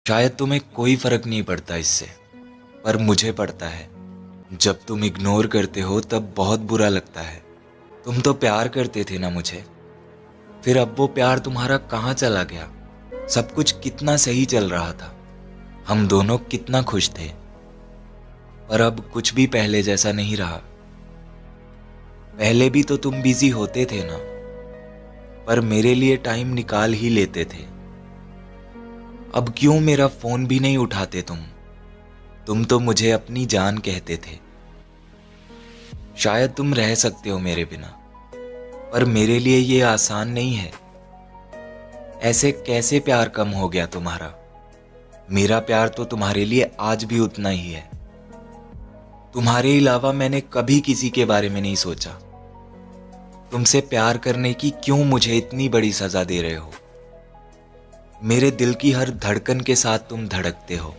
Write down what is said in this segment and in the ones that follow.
शायद तुम्हें कोई फर्क नहीं पड़ता इससे, पर मुझे पड़ता है। जब तुम इग्नोर करते हो तब बहुत बुरा लगता है। तुम तो प्यार करते थे ना मुझे, फिर अब वो प्यार तुम्हारा कहाँ चला गया? सब कुछ कितना सही चल रहा था, हम दोनों कितना खुश थे, पर अब कुछ भी पहले जैसा नहीं रहा। पहले भी तो तुम बिजी होते थे ना, पर मेरे लिए टाइम निकाल ही लेते थे। अब क्यों मेरा फोन भी नहीं उठाते तुम तो मुझे अपनी जान कहते थे। शायद तुम रह सकते हो मेरे बिना, पर मेरे लिए ये आसान नहीं है। ऐसे कैसे प्यार कम हो गया तुम्हारा? मेरा प्यार तो तुम्हारे लिए आज भी उतना ही है। तुम्हारे अलावा मैंने कभी किसी के बारे में नहीं सोचा। तुमसे प्यार करने की क्यों मुझे इतनी बड़ी सजा दे रहे हो? मेरे दिल की हर धड़कन के साथ तुम धड़कते हो,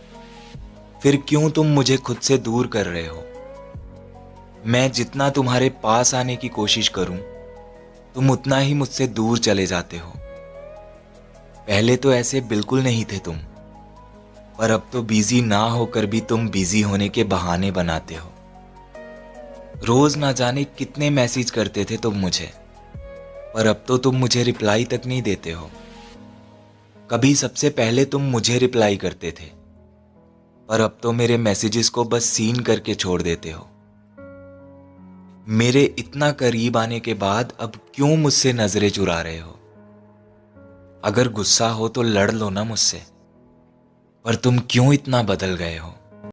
फिर क्यों तुम मुझे खुद से दूर कर रहे हो? मैं जितना तुम्हारे पास आने की कोशिश करूं, तुम उतना ही मुझसे दूर चले जाते हो। पहले तो ऐसे बिल्कुल नहीं थे तुम, पर अब तो बिजी ना होकर भी तुम बिजी होने के बहाने बनाते हो। रोज ना जाने कितने मैसेज करते थे तुम मुझे, पर अब तो तुम मुझे रिप्लाई तक नहीं देते हो। कभी सबसे पहले तुम मुझे रिप्लाई करते थे, पर अब तो मेरे मैसेजेस को बस सीन करके छोड़ देते हो। मेरे इतना करीब आने के बाद अब क्यों मुझसे नजरें चुरा रहे हो? अगर गुस्सा हो तो लड़ लो ना मुझसे, पर तुम क्यों इतना बदल गए हो?